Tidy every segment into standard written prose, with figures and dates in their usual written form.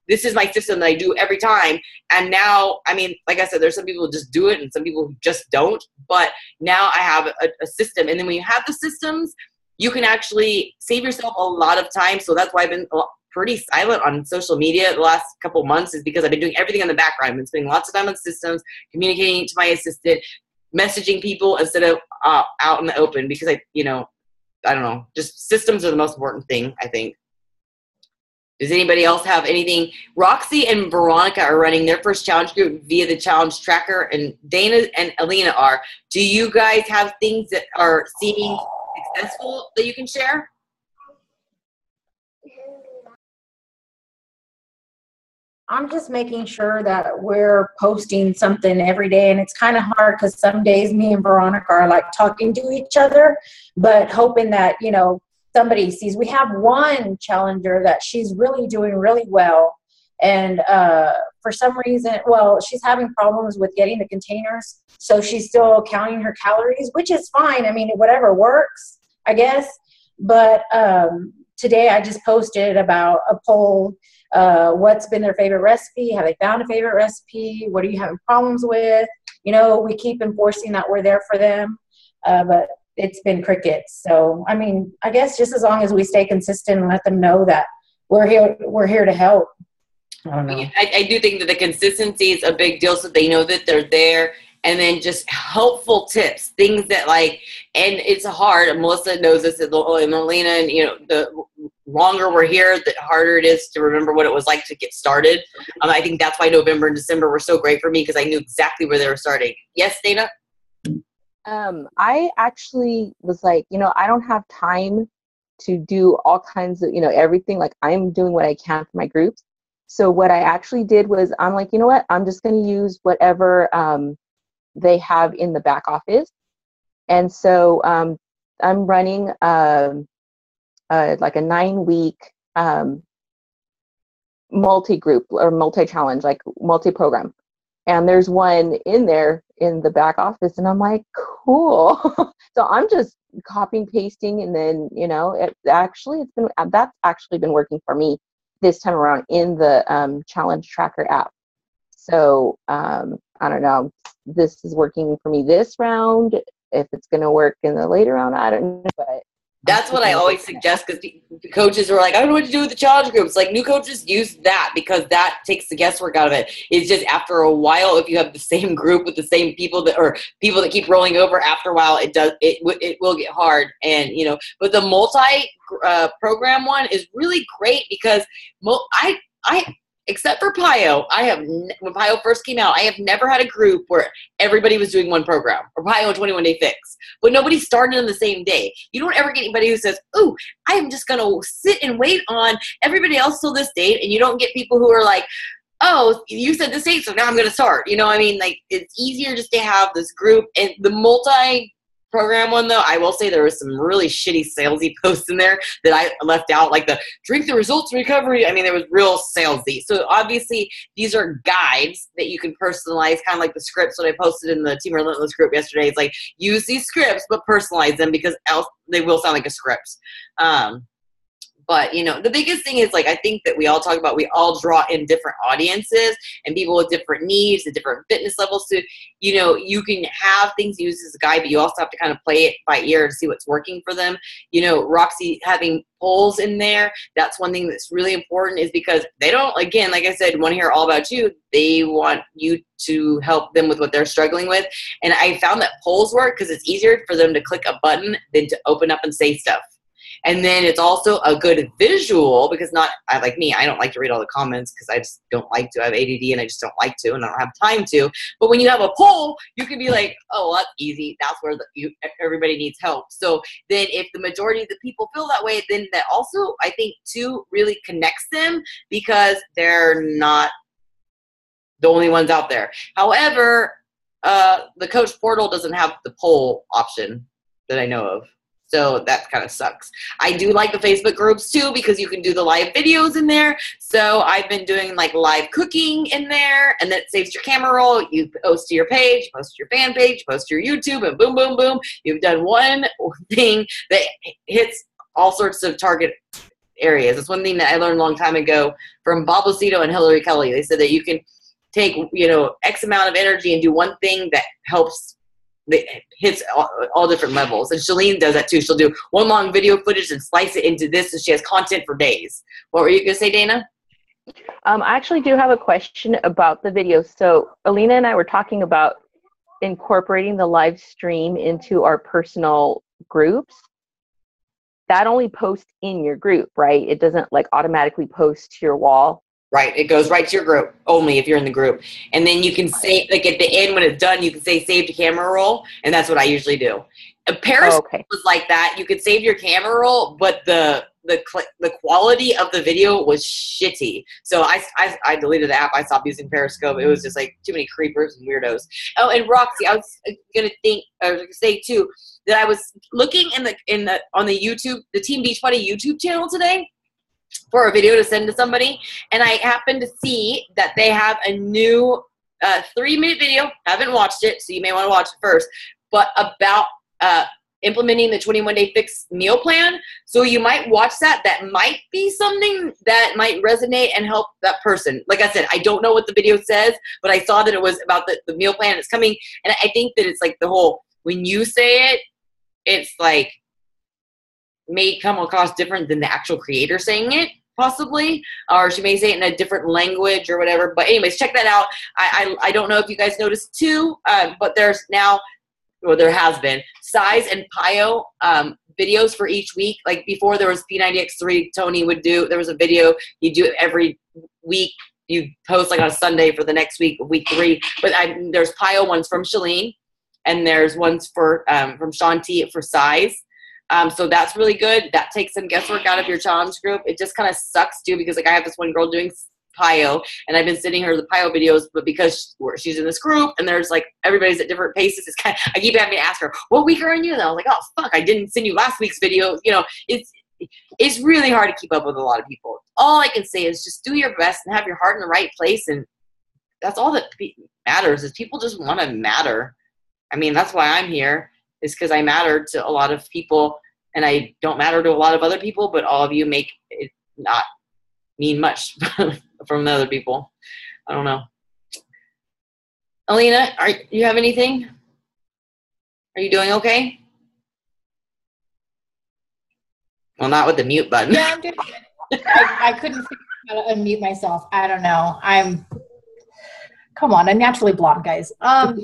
this is my system that I do every time. And now, I mean, like I said, there's some people who just do it and some people who just don't. But now I have a system. And then when you have the systems, you can actually save yourself a lot of time. So that's why I've been pretty silent on social media the last couple of months, is because I've been doing everything in the background. I've been spending lots of time on systems, communicating to my assistant, messaging people instead of out in the open, because I don't know, just systems are the most important thing, I think. Does anybody else have anything? Roxy and Veronica are running their first challenge group via the challenge tracker, and Dana and Alina are. Do you guys have things that are seeming successful that you can share? I'm just making sure that we're posting something every day, and it's kind of hard because some days me and Veronica are like talking to each other, but hoping that, you know, somebody sees. We have one challenger that she's really doing really well, and for some reason, well, she's having problems with getting the containers, so she's still counting her calories, which is fine. I mean, whatever works, I guess. But today I just posted about a poll. What's been their favorite recipe? Have they found a favorite recipe? What are you having problems with? You know, we keep enforcing that we're there for them, but it's been crickets. So, I mean, I guess just as long as we stay consistent and let them know that we're here to help. I don't know. I do think that the consistency is a big deal, so they know that they're there. And then just helpful tips, things that and it's hard. Melissa knows this, and Melina, and the longer we're here, the harder it is to remember what it was like to get started. I think that's why November and December were so great for me, because I knew exactly where they were starting. Yes, Dana? I actually was like, I don't have time to do all kinds of, everything. Like, I'm doing what I can for my groups. So what I actually did was, I'm like, you know what? I'm just going to use whatever they have in the back office. And so I'm running like a 9-week multi-group or multi-challenge, like multi-program. And there's one in there in the back office, and I'm like, cool. So I'm just copying, pasting, and then, that's actually been working for me this time around in the challenge tracker app. So I don't know, this is working for me this round. If it's going to work in the later round, I don't know, but that's what I always suggest, because the coaches are like, I don't know what to do with the challenge groups. Like, new coaches use that, because that takes the guesswork out of it. It's just after a while, if you have the same group with the same people or people that keep rolling over, after a while, it will get hard. And, but the multi program one is really great, because I except for PIO, when PIO first came out, I have never had a group where everybody was doing one program, or PIO 21-day fix, but nobody started on the same day. You don't ever get anybody who says, "Ooh, I am just going to sit and wait on everybody else till this date," and you don't get people who are like, "Oh, you said this date, so now I'm going to start." Like, it's easier just to have this group. And the multi-program one, though, I will say there was some really shitty salesy posts in there that I left out, like the drink the results recovery. I mean, there was real salesy. So obviously these are guides that you can personalize, kind of like the scripts that I posted in the Team Relentless group yesterday. It's like, use these scripts, but personalize them, because else they will sound like a script. But, the biggest thing is, like, I think that we all talk about, we all draw in different audiences and people with different needs and different fitness levels. So, you can have things used as a guide, but you also have to kind of play it by ear to see what's working for them. Roxy having polls in there, that's one thing that's really important, is because they don't, again, like I said, want to hear all about you. They want you to help them with what they're struggling with. And I found that polls work because it's easier for them to click a button than to open up and say stuff. And then it's also a good visual, because like me, I don't like to read all the comments, because I just don't like to. I have ADD and I just don't like to, and I don't have time to. But when you have a poll, you can be like, oh, well, that's easy. That's where everybody needs help. So then if the majority of the people feel that way, then that also, I think, too, really connects them, because they're not the only ones out there. However, the coach portal doesn't have the poll option that I know of. So that kind of sucks. I do like the Facebook groups too, because you can do the live videos in there. So I've been doing like live cooking in there, and then it saves your camera roll. You post to your page, post to your fan page, post to your YouTube, and boom, boom, boom. You've done one thing that hits all sorts of target areas. It's one thing that I learned a long time ago from Bob Lucido and Hillary Kelly. They said that you can take, X amount of energy and do one thing that helps, that hits all different levels. And Shalene does that too. She'll do one long video footage and slice it into this, so she has content for days. What were you going to say, Dana? I actually do have a question about the videos. So Alina and I were talking about incorporating the live stream into our personal groups. That only posts in your group, right? It doesn't like automatically post to your wall. Right. It goes right to your group only if you're in the group. And then you can say, like at the end when it's done, you can say save to camera roll. And that's what I usually do. Periscope was like that. You could save your camera roll, but the quality of the video was shitty. So I deleted the app. I stopped using Periscope. It was just like too many creepers and weirdos. Oh, and Roxy, I was gonna say too that I was looking on the YouTube, the Team Beachbody YouTube channel today for a video to send to somebody, and I happened to see that they have a new 3-minute video. Haven't watched it, so you may want to watch it first. But about implementing the 21-day fixed meal plan. So you might watch that. That might be something that might resonate and help that person. Like I said, I don't know what the video says, but I saw that it was about the meal plan that's coming. And I think that it's like the whole, when you say it, it's like may come across different than the actual creator saying it, possibly, or she may say it in a different language or whatever. But anyways, check that out. I don't know if you guys noticed too, but there's now, or there has been, size and PIO videos for each week. Like before there was P90X3, Tony would do, there was a video, you do it every week. You post like on a Sunday for the next week, week 3. But there's PIO ones from Shalene, and there's ones for from Shanti for size. So that's really good. That takes some guesswork out of your challenge group. It just kind of sucks too, because like I have this one girl doing PIO, and I've been sending her the PIO videos, but because she's in this group and there's like everybody's at different paces, it's kind of, I keep having to ask her, what week are you? And I was like, oh fuck, I didn't send you last week's video. It's really hard to keep up with a lot of people. All I can say is just do your best and have your heart in the right place, and that's all that matters. Is people just want to matter. I mean, that's why I'm here, is because I matter to a lot of people, and I don't matter to a lot of other people, but all of you make it not mean much from the other people. I don't know. Alina, you have anything? Are you doing okay? Well, not with the mute button. Yeah, I'm doing good. I couldn't figure out how to unmute myself. I don't know. Come on, I'm naturally blonde, guys. No,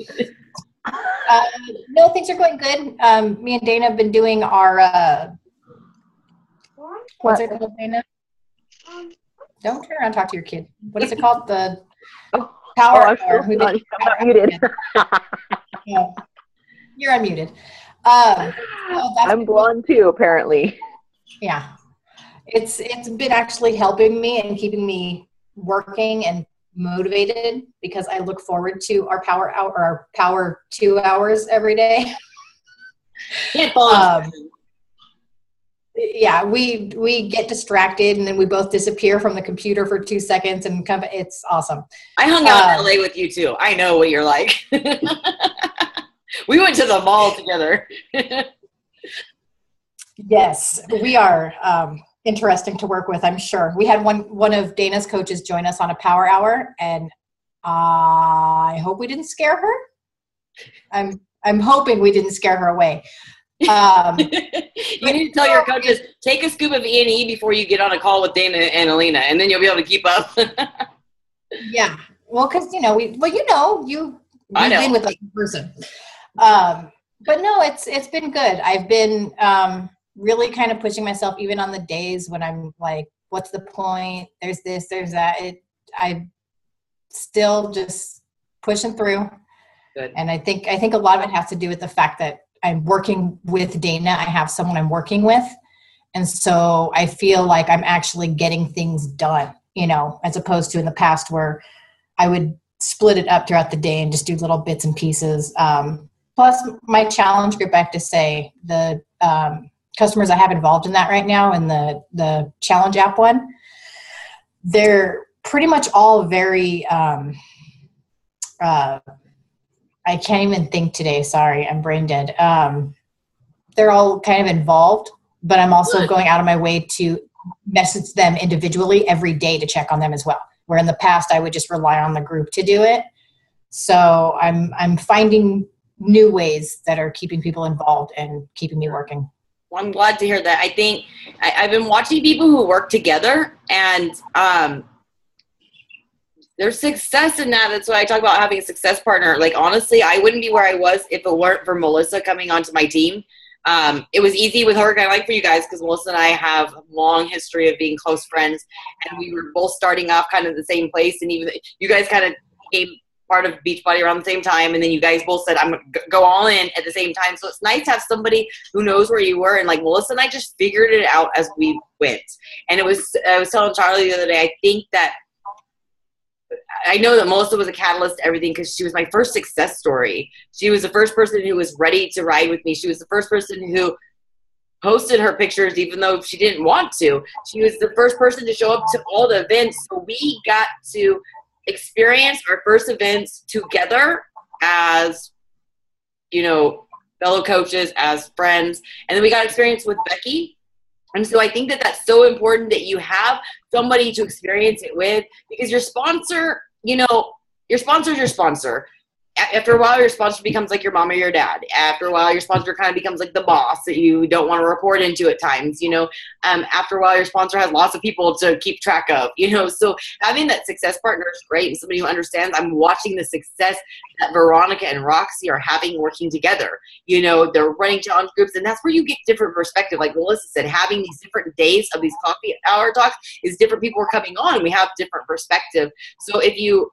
things are going good. Me and Dana have been doing our, what's it called, Dana? Don't turn around and talk to your kid. What is it called? The power hour. I'm not muted. Yeah. You're unmuted. I'm blonde too, apparently. Yeah. It's been actually helping me and keeping me working and motivated, because I look forward to our power hour, or our power 2 hours every day. Yeah, we get distracted and then we both disappear from the computer for 2 seconds and come. It's awesome. I hung out in LA with you too. I know what you're like. We went to the mall together. Yes, we are interesting to work with, I'm sure. We had one of Dana's coaches join us on a power hour, and I hope we didn't scare her. I'm hoping we didn't scare her away. You need to tell your coaches, take a scoop of E&E before you get on a call with Dana and Alina, and then you'll be able to keep up. Yeah, well, because you've been with a person. But no, it's been good. I've been really kind of pushing myself, even on the days when I'm like, what's the point? There's this, there's that. I'm still just pushing through. Good. And I think a lot of it has to do with the fact that I'm working with Dana. I have someone I'm working with. And so I feel like I'm actually getting things done, as opposed to in the past where I would split it up throughout the day and just do little bits and pieces. Plus my challenge group, I have to say, the customers I have involved in that right now, and the challenge app one, they're pretty much all very, I can't even think today. Sorry, I'm brain dead. They're all kind of involved, but I'm also going out of my way to message them individually every day to check on them as well. Where in the past I would just rely on the group to do it. So I'm finding new ways that are keeping people involved and keeping me working. Well, I'm glad to hear that. I think I've been watching people who work together, and there's success in that. That's why I talk about having a success partner. Like, honestly, I wouldn't be where I was if it weren't for Melissa coming onto my team. It was easy with her, kind of like for you guys, because Melissa and I have a long history of being close friends, and we were both starting off kind of the same place. And even you guys kind of became part of Beachbody around the same time, and then you guys both said, I'm going to go all in at the same time. So it's nice to have somebody who knows where you were. And like Melissa and I just figured it out as we went. And I was telling Charlie the other day, I think that I know that Melissa was a catalyst to everything because she was my first success story. She was the first person who was ready to ride with me. She was the first person who posted her pictures even though she didn't want to. She was the first person to show up to all the events. So we got to experience our first events together as, you know, fellow coaches, as friends. And then we got experience with Becky. And so I think that that's so important that you have somebody to experience it with, because your sponsor, you know, your sponsor is your sponsor. After a while, your sponsor becomes like your mom or your dad. After a while, your sponsor kind of becomes like the boss that you don't want to report into at times, you know. After a while, your sponsor has lots of people to keep track of, you know. So having that success partner is great, and somebody who understands. I'm watching the success that Veronica and Roxy are having working together. You know, they're running challenge groups, and that's where you get different perspective. Like Melissa said, having these different days of these coffee hour talks is different people are coming on, and we have different perspective. So if you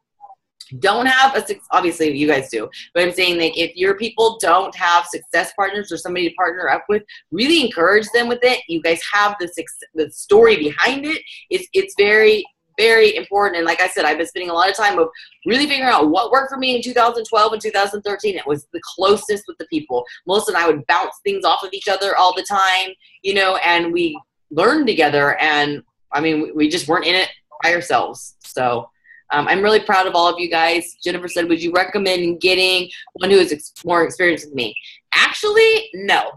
don't have obviously you guys do, but I'm saying that if your people don't have success partners or somebody to partner up with, really encourage them with it. You guys have the story behind it. It's very, very important. And like I said, I've been spending a lot of time of really figuring out what worked for me in 2012 and 2013. It was the closest with the people. Melissa and I would bounce things off of each other all the time, you know, and we learned together. And I mean, we just weren't in it by ourselves. So I'm really proud of all of you guys. Jennifer said, would you recommend getting one who is more experienced with me? Actually, no.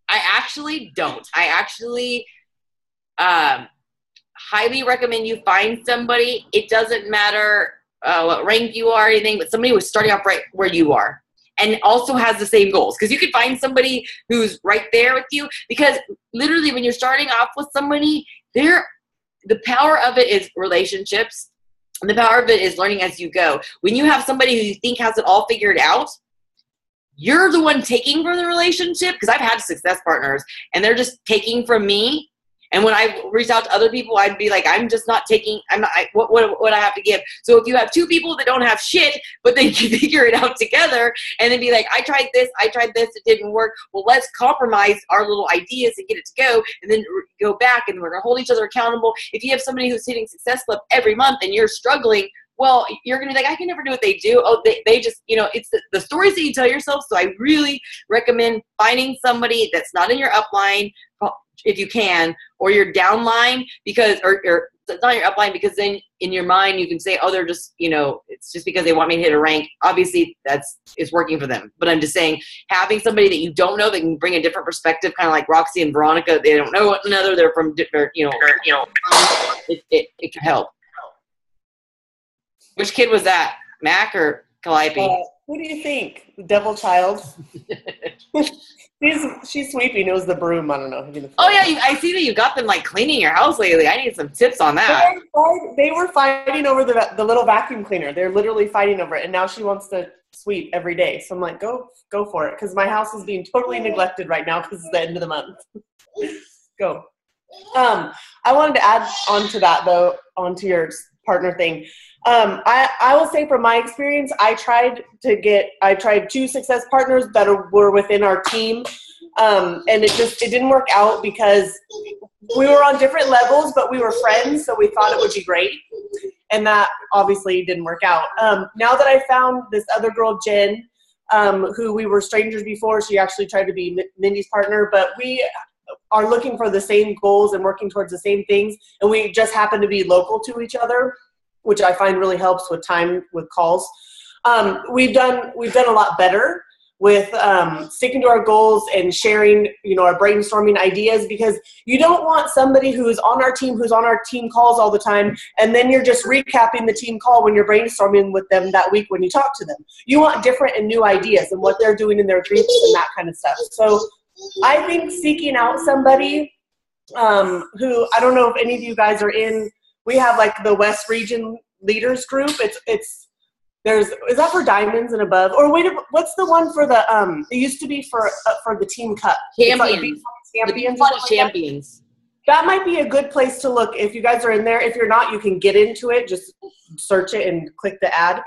I actually don't. I actually highly recommend you find somebody. It doesn't matter what rank you are or anything, but somebody who's starting off right where you are and also has the same goals. Because you could find somebody who's right there with you, because literally when you're starting off with somebody, the power of it is relationships. And the power of it is learning as you go. When you have somebody who you think has it all figured out, you're the one taking from the relationship. Because I've had success partners, and they're just taking from me. And when I reach out to other people, I'd be like, I'm just not taking, what I have to give. So if you have two people that don't have shit, but they can figure it out together and then be like, I tried this, it didn't work. Well, let's compromise our little ideas and get it to go, and then go back, and we're going to hold each other accountable. If you have somebody who's hitting Success Club every month and you're struggling, well, you're going to be like, I can never do what they do. Oh, they just, you know, it's the stories that you tell yourself. So I really recommend finding somebody that's not in your upline, if you can, or your downline, because, or it's not your upline, because then in your mind you can say, oh, they're just, you know, it's just because they want me to hit a rank. Obviously it's working for them. But I'm just saying, having somebody that you don't know that can bring a different perspective, kind of like Roxy and Veronica, they don't know one another, they're from different, you know, it can help. Which kid was that? Mac or Calliope? Who do you think? The devil child? She's sweeping. It was the broom. I don't know. Oh, yeah. I see that you got them, like, cleaning your house lately. I need some tips on that. They were fighting over the little vacuum cleaner. They're literally fighting over it. And now she wants to sweep every day. So I'm like, go for it. Because my house is being totally neglected right now because it's the end of the month. Go. I wanted to add on to that, though, onto your partner thing. I will say from my experience, I tried 2 success partners that were within our team. And it didn't work out because we were on different levels, but we were friends. So we thought it would be great. And that obviously didn't work out. Now that I found this other girl, Jen, who we were strangers before, she actually tried to be Mindy's partner, but we are looking for the same goals and working towards the same things. And we just happen to be local to each other, which I find really helps with time with calls. We've done a lot better. with sticking to our goals and sharing, our brainstorming ideas, because you don't want somebody who's on our team calls all the time, and then you're just recapping the team call when you're brainstorming with them that week when you talk to them. You want different and new ideas and what they're doing in their groups and that kind of stuff. So I think seeking out somebody who, I don't know if any of you guys are in, we have like the West Region Leaders Group. Is that for diamonds and above? Or wait, what's the one for the it used to be for the team cup. Champions. Champions. That might be a good place to look if you guys are in there. If you're not, you can get into it. Just search it and click the ad.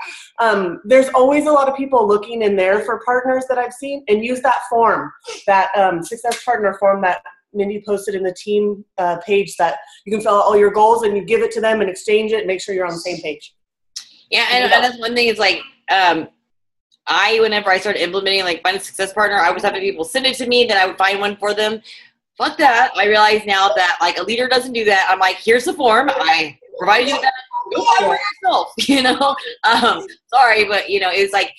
There's always a lot of people looking in there for partners that I've seen, and use that form, that success partner form that Mindy posted in the team page, that you can fill out all your goals and you give it to them and exchange it and make sure you're on the same page. Yeah, and that's one thing is like, whenever I started implementing like find a success partner, I was having people send it to me, then I would find one for them. Fuck that. I realize now that like a leader doesn't do that. I'm like, here's the form. I provided you with that. Go find it for yourself, Sorry, but it's like,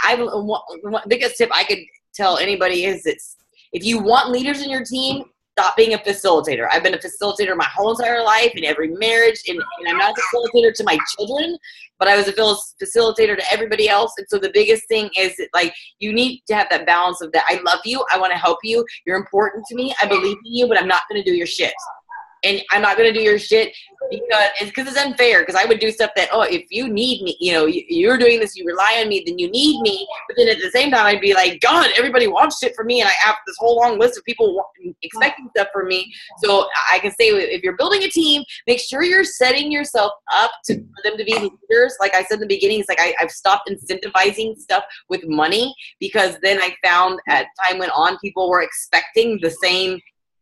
the biggest tip I could tell anybody is this: if you want leaders in your team, stop being a facilitator. I've been a facilitator my whole entire life, in every marriage, and I'm not a facilitator to my children, but I was a facilitator to everybody else. And so the biggest thing is that, like, you need to have that balance of that. I love you. I want to help you. You're important to me. I believe in you, but I'm not going to do your shit. And I'm not going to do your shit because it's unfair. Because I would do stuff that, if you need me, you're doing this, you rely on me, then you need me. But then at the same time, I'd be like, God, everybody wants shit from me. And I have this whole long list of people expecting stuff from me. So I can say, if you're building a team, make sure you're setting yourself up for them to be leaders. Like I said in the beginning, it's like I've stopped incentivizing stuff with money, because then I found as time went on, people were expecting the same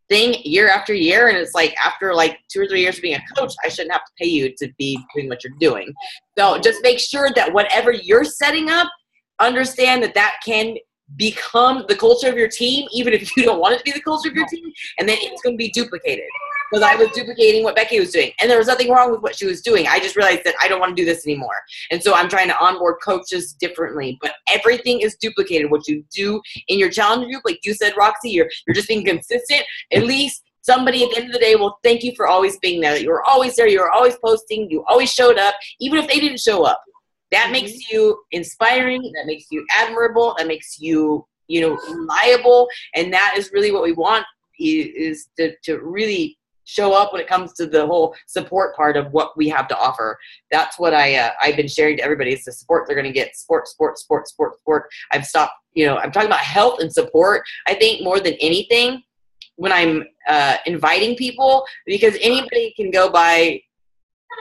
thing year after year, and it's like after like 2 or 3 years of being a coach, I shouldn't have to pay you to be doing what you're doing. So just make sure that whatever you're setting up, understand that can become the culture of your team, even if you don't want it to be the culture of your team, and then it's going to be duplicated. Because I was duplicating what Becky was doing, and there was nothing wrong with what she was doing. I just realized that I don't want to do this anymore. And so I'm trying to onboard coaches differently, but everything is duplicated. What you do in your challenge group, like you said, Roxy, you're just being consistent. At least somebody at the end of the day will thank you for always being there. You were always there. You were always posting. You always showed up, even if they didn't show up. That makes you inspiring. That makes you admirable. That makes you, reliable. And that is really what we want, is to really show up when it comes to the whole support part of what we have to offer. That's what I've been sharing to everybody, is the support they're going to get. Support. I've stopped, I'm talking about health and support, I think, more than anything when I'm inviting people, because anybody can go buy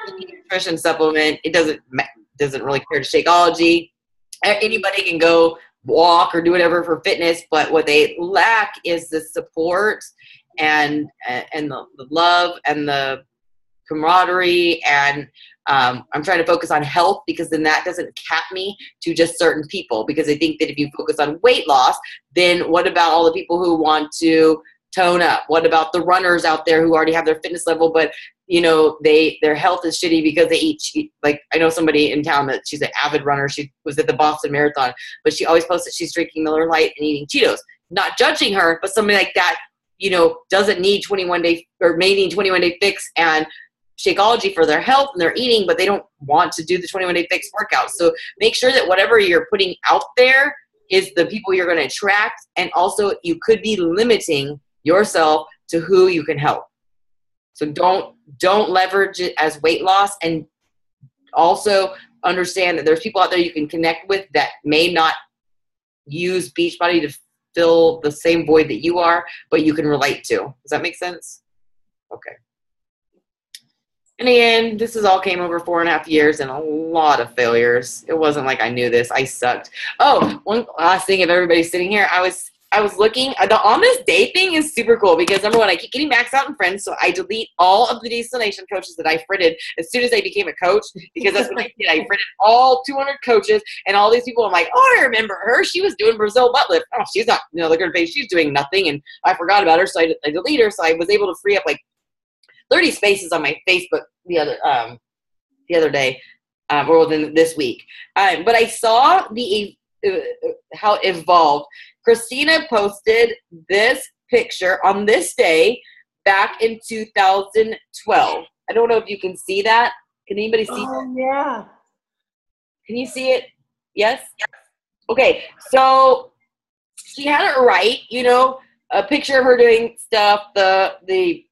a nutrition supplement. It doesn't really care to Shakeology. Anybody can go walk or do whatever for fitness, but what they lack is the support and the love and the camaraderie. And I'm trying to focus on health, because then that doesn't cap me to just certain people, because I think that if you focus on weight loss, then what about all the people who want to tone up? What about the runners out there who already have their fitness level, but their health is shitty because they eat. Like, I know somebody in town that she's an avid runner. She was at the Boston Marathon, but she always posts that she's drinking Miller Lite and eating Cheetos. Not judging her, but somebody like that, doesn't need 21-day or may need 21-day fix and Shakeology for their health, and they're eating, but they don't want to do the 21-day fix workout. So make sure that whatever you're putting out there is the people you're going to attract. And also, you could be limiting yourself to who you can help. So don't leverage it as weight loss, and also understand that there's people out there you can connect with that may not use Beachbody to fill the same void that you are, but you can relate to. Does that make sense? Okay. And again, this all came over 4.5 years and a lot of failures. It wasn't like I knew this. I sucked. Oh, one last thing, if everybody's sitting here, I was looking. The On This Day thing is super cool, because number one, I keep getting maxed out in friends, so I delete all of the destination coaches that I fritted as soon as I became a coach, because that's what I did. I fritted all 200 coaches, and all these people, I'm like, I remember her. She was doing Brazil butt lift. Oh, she's not, look at her face. She's doing nothing, and I forgot about her, so I deleted her. So I was able to free up like 30 spaces on my Facebook the other day, or within this week. But I saw the how it evolved. Christina posted this picture on this day back in 2012. I don't know if you can see that. Can anybody see that? Oh, yeah. Can you see it? Yes? Okay, so she had it right, you know, a picture of her doing stuff, the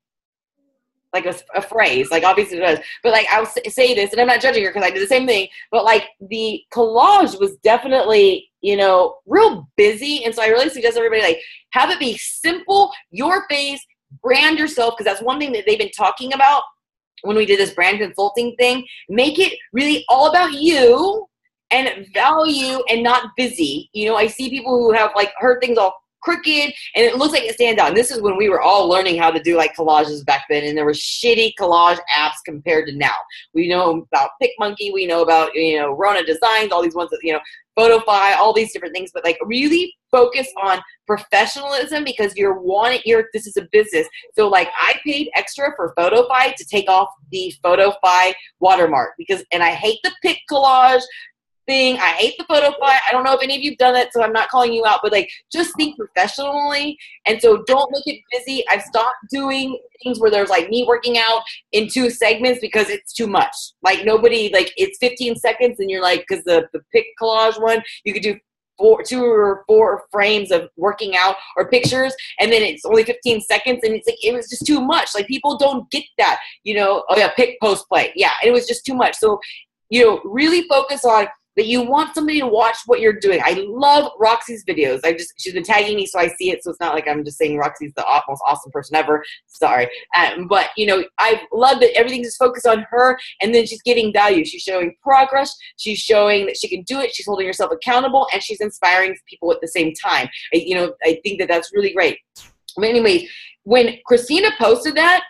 like a phrase, like obviously it does, but like I'll say this, and I'm not judging her because I did the same thing, but like the collage was definitely, you know, real busy, and so I really suggest everybody like have it be simple, your face, brand yourself, because that's one thing that they've been talking about when we did this brand consulting thing. Make it really all about you and value and not busy. You know, I see people who have like heard things all crooked and it looks like it stands out. And this is when we were all learning how to do like collages back then, and there were shitty collage apps compared to now. We know about PicMonkey, we know about, you know, Rona Designs, all these ones that, you know, Photofy, all these different things, but like really focus on professionalism, because this is a business. So like I paid extra for Photofy to take off the Photofy watermark and I hate the pic collage thing. I hate the Photofy. I don't know if any of you've done it, so I'm not calling you out, but like just think professionally. And so don't make it busy. I've stopped doing things where there's like me working out in 2 segments because it's too much. Like nobody, like it's 15 seconds and you're like, because the pic collage one, you could do 2 or 4 frames of working out or pictures, and then it's only 15 seconds, and it's like it was just too much. Like people don't get that, you know. Oh yeah, pick, post, play. Yeah, and it was just too much. So, you know, really focus on that you want somebody to watch what you're doing. I love Roxy's videos. She's been tagging me, so I see it. So it's not like I'm just saying Roxy's the most awesome person ever. Sorry. But, you know, I love that everything's just focused on her, and then she's getting value. She's showing progress. She's showing that she can do it. She's holding herself accountable, and she's inspiring people at the same time. I think that that's really great. But anyways, when Christina posted that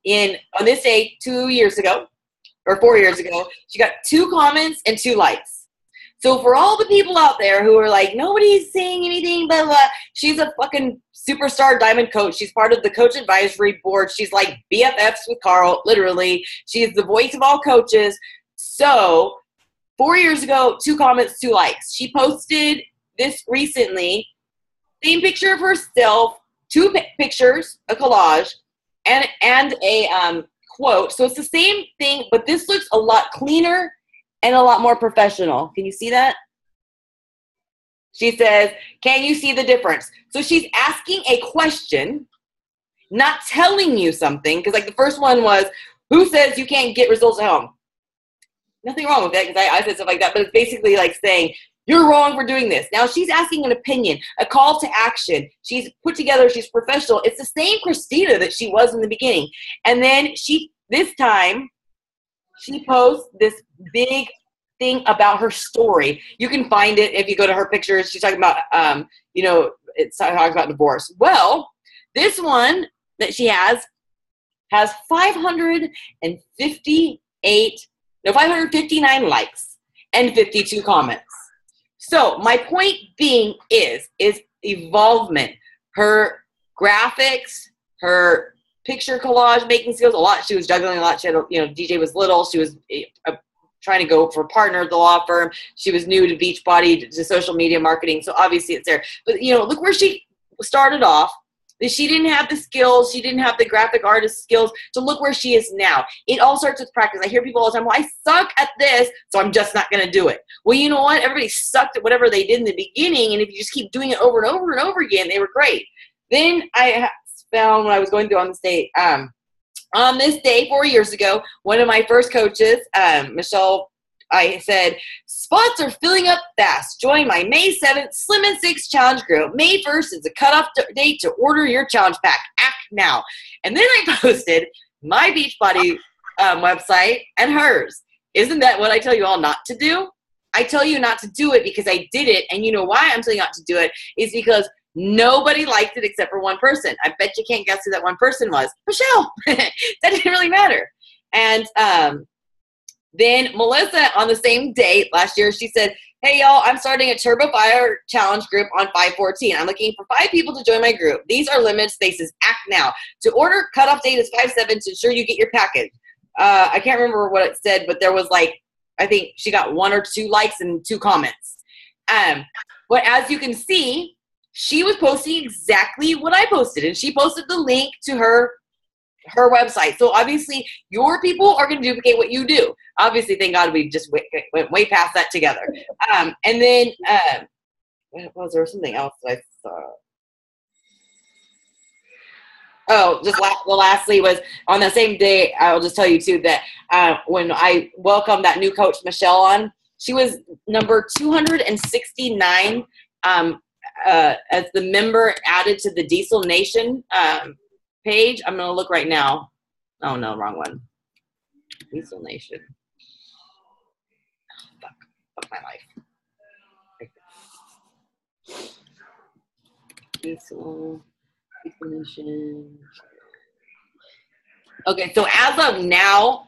on this day 2 years ago, or 4 years ago, she got 2 comments and 2 likes. So for all the people out there who are like, nobody's saying anything, blah, blah, she's a fucking superstar diamond coach. She's part of the coach advisory board. She's like BFFs with Carl, literally. She's the voice of all coaches. So 4 years ago, 2 comments, 2 likes. She posted this recently, same picture of herself, 2 pictures, a collage, and a quote. So it's the same thing, but this looks a lot cleaner and a lot more professional. Can you see that? She says, can you see the difference? So she's asking a question, not telling you something, because like the first one was, who says you can't get results at home? Nothing wrong with that, because I said stuff like that, but it's basically like saying, you're wrong for doing this. Now she's asking an opinion, a call to action. She's put together, she's professional. It's the same Christina that she was in the beginning. And then this time, she posts this big thing about her story. You can find it if you go to her pictures. She's talking about, it's talking about divorce. Well, this one that she has 559 likes and 52 comments. So my point being is evolvement. Her graphics, her picture collage making skills, a lot. She was juggling a lot. She had, DJ was little. She was trying to go for a partner at the law firm. She was new to Beachbody, to social media marketing. So obviously it's there. But, look where she started off. She didn't have the skills. She didn't have the graphic artist skills. So look where she is now. It all starts with practice. I hear people all the time, well, I suck at this, so I'm just not going to do it. Well, you know what? Everybody sucked at whatever they did in the beginning, and if you just keep doing it over and over and over again, they were great. Then I found when I was going through on this day 4 years ago, one of my first coaches, Michelle, I said, spots are filling up fast. Join my May 7th Slim and 6 challenge group. May 1st is a cutoff date to order your challenge pack. Act now. And then I posted my Beachbody website and hers. Isn't that what I tell you all not to do? I tell you not to do it because I did it. And you know why I'm telling you not to do it is because nobody liked it except for one person. I bet you can't guess who that one person was. Michelle. That didn't really matter. And then Melissa, on the same date last year, she said, hey, y'all, I'm starting a Turbo Fire Challenge group on 5/14. I'm looking for 5 people to join my group. These are limited spaces. Act now. To order, cutoff date is 5/7 to ensure you get your package. I can't remember what it said, but there was I think she got 1 or 2 likes and 2 comments. But as you can see, she was posting exactly what I posted, and she posted the link to her website. So obviously your people are going to duplicate what you do. Obviously, thank God we just went way past that together. And then was there something else that I saw? Oh, just lastly was on the same day. I'll just tell you too that when I welcomed that new coach Michelle on, she was number 269 as the member added to the Diesel Nation page. I'm gonna look right now. Oh no, wrong one. Diesel Nation. Oh, fuck my life. Diesel Nation. Okay, so as of now,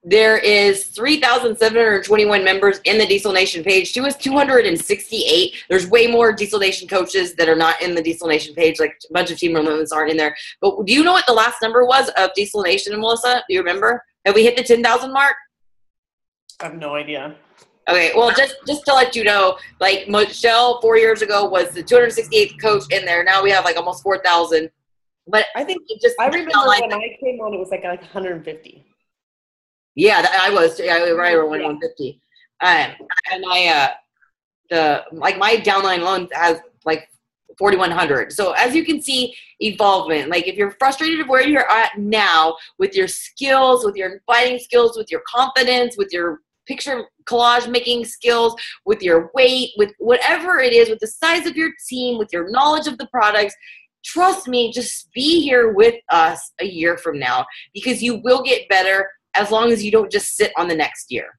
there is 3,721 members in the Diesel Nation page. She was 268. There's way more Diesel Nation coaches that are not in the Diesel Nation page. Like a bunch of Team Relentless aren't in there. But do you know what the last number was of Diesel Nation, Melissa? Do you remember? Have we hit the 10,000 mark? I have no idea. Okay, well, just to let you know, like Michelle 4 years ago was the 268th coach in there. Now we have like almost 4,000. But I think it just I remember when I came on, it was like 150. Yeah, I was right around 150. And my downline loan has like 4,100. So as you can see, evolvement. Like if you're frustrated of where you're at now with your skills, with your fighting skills, with your confidence, with your picture collage making skills, with your weight, with whatever it is, with the size of your team, with your knowledge of the products, trust me, just be here with us a year from now because you will get better as long as you don't just sit on the next year.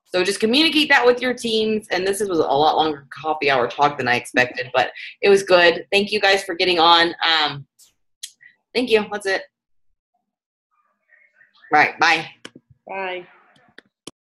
So just communicate that with your teams. And this was a lot longer coffee hour talk than I expected, but it was good. Thank you guys for getting on. Thank you. That's it. Right. Bye. Bye.